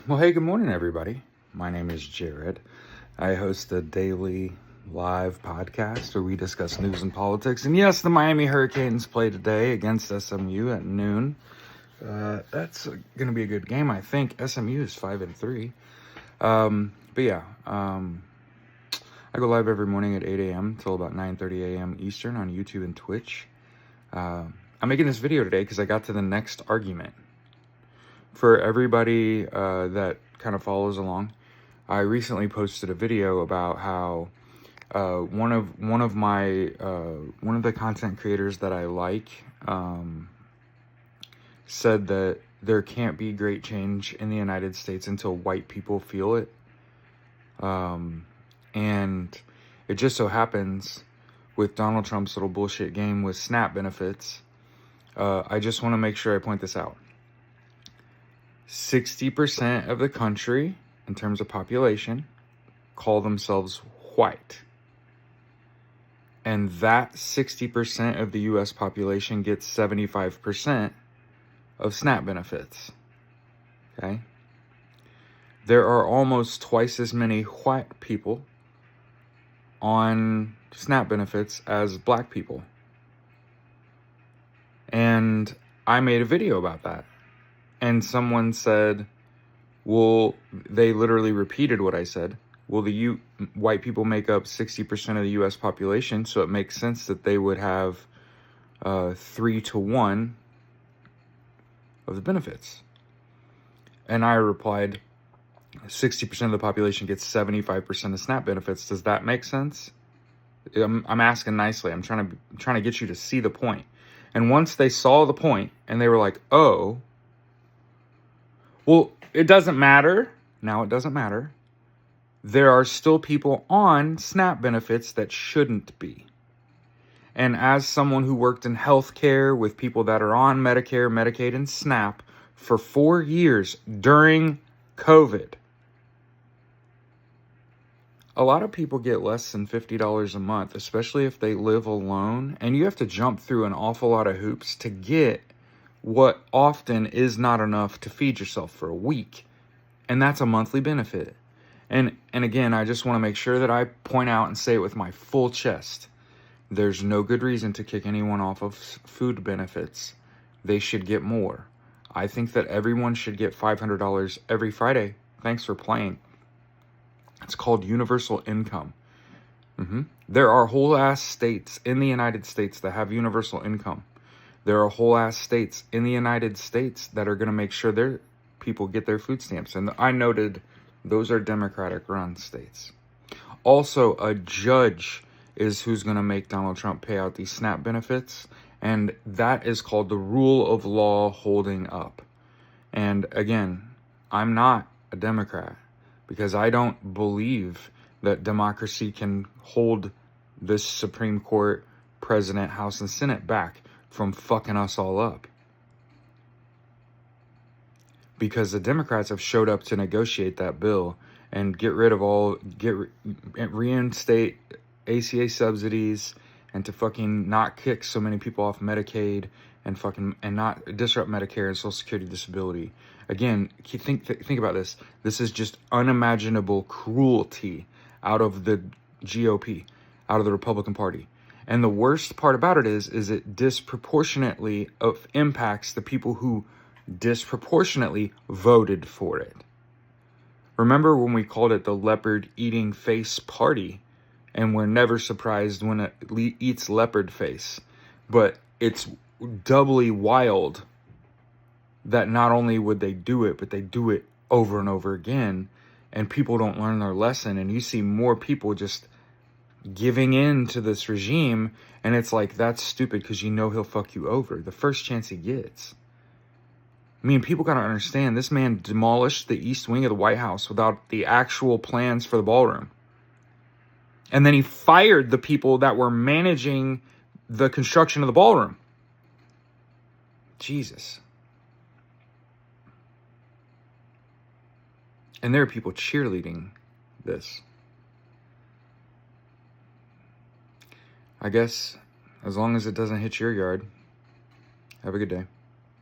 Well, hey, good morning, everybody. My name is Jared. I host a daily live podcast where we discuss news and politics. And yes, the Miami Hurricanes play today against SMU at noon. That's going to be a good game, I think. SMU is 5-3. But yeah, I go live every morning at 8 a.m. till about 9:30 a.m. Eastern on YouTube and Twitch. I'm making this video today because I got to the next argument. For everybody that kind of follows along, I recently posted a video about how one of the content creators that I like said that there can't be great change in the United States until white people feel it. And it just so happens with Donald Trump's little bullshit game with SNAP benefits, I just want to make sure I point this out. 60% of the country, in terms of population, call themselves white. And that 60% of the U.S. population gets 75% of SNAP benefits. Okay? There are almost twice as many white people on SNAP benefits as black people. And I made a video about that. And someone said, well, they literally repeated what I said. Well, white people make up 60% of the U.S. population, so it makes sense that they would have 3-to-1 of the benefits. And I replied, 60% of the population gets 75% of SNAP benefits. Does that make sense? I'm asking nicely. I'm trying to get you to see the point. And once they saw the point, and they were like, oh, well, it doesn't matter. Now it doesn't matter. There are still people on SNAP benefits that shouldn't be. And as someone who worked in healthcare with people that are on Medicare, Medicaid, and SNAP for 4 years during COVID, a lot of people get less than $50 a month, especially if they live alone. And you have to jump through an awful lot of hoops to get what often is not enough to feed yourself for a week. And that's a monthly benefit. And again, I just want to make sure that I point out and say it with my full chest. There's no good reason to kick anyone off of food benefits. They should get more. I think that everyone should get $500 every Friday. Thanks for playing. It's called universal income. There are whole ass states in the United States that have universal income. There are whole ass states in the United States that are going to make sure their people get their food stamps. And I noted those are Democratic run states. Also, a judge is who's going to make Donald Trump pay out these SNAP benefits. And that is called the rule of law holding up. And again, I'm not a Democrat because I don't believe that democracy can hold this Supreme Court, President, House, and Senate back from fucking us all up. Because the Democrats have showed up to negotiate that bill and reinstate ACA subsidies and to fucking not kick so many people off Medicaid and not disrupt Medicare and Social Security disability. Again, think about this. This is just unimaginable cruelty out of the GOP, out of the Republican Party. And the worst part about it is it disproportionately impacts the people who disproportionately voted for it. Remember when we called it the leopard eating face party, and we're never surprised when it eats leopard face. But it's doubly wild that not only would they do it, but they do it over and over again, and people don't learn their lesson, and you see more people just giving in to this regime, and it's like, that's stupid because you know he'll fuck you over the first chance he gets. I mean, people got to understand, this man demolished the east wing of the White House without the actual plans for the ballroom. And then he fired the people that were managing the construction of the ballroom. Jesus. And there are people cheerleading this. I guess as long as it doesn't hit your yard. Have a good day.